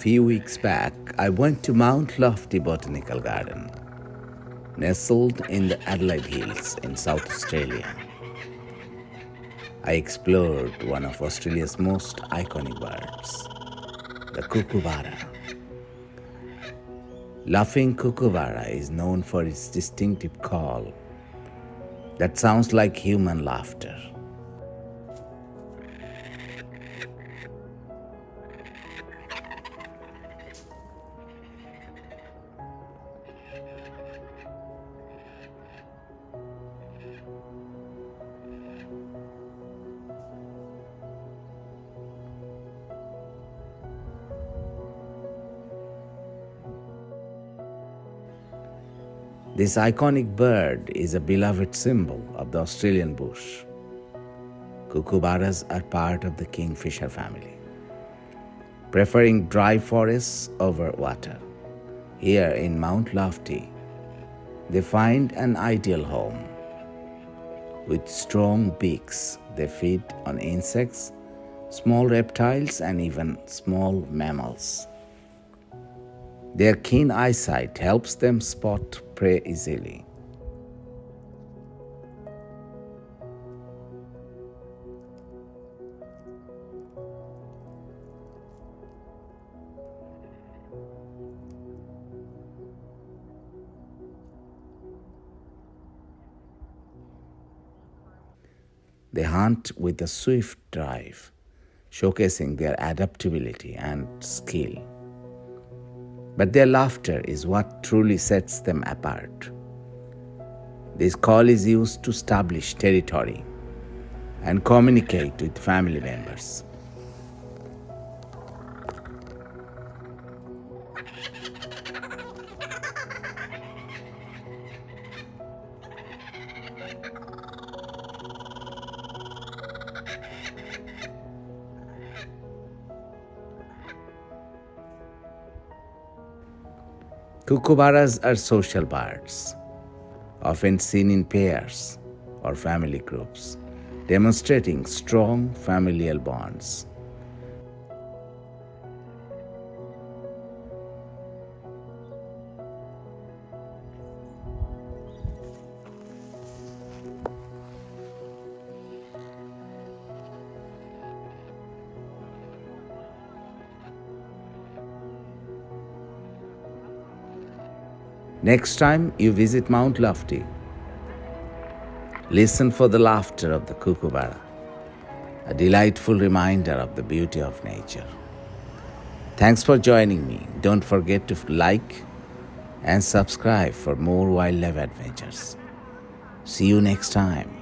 few weeks back, I went to Mount Lofty Botanical Garden, nestled in the Adelaide Hills in South Australia. I explored one of Australia's most iconic birds, the Kookaburra. Laughing Kookaburra is known for its distinctive call that sounds like human laughter. This iconic bird is a beloved symbol of the Australian bush. Kookaburras are part of the kingfisher family, preferring dry forests over water. Here in Mount Lofty, they find an ideal home. With strong beaks, they feed on insects, small reptiles, and even small mammals. Their keen eyesight helps them spot prey easily. They hunt with a swift drive, showcasing their adaptability and skill. But their laughter is what truly sets them apart. This call is used to establish territory and communicate with family members. Kookaburras are social birds, often seen in pairs or family groups, demonstrating strong familial bonds. Next time you visit Mount Lofty, listen for the laughter of the Kookaburra, a delightful reminder of the beauty of nature. Thanks for joining me. Don't forget to like and subscribe for more wildlife adventures. See you next time.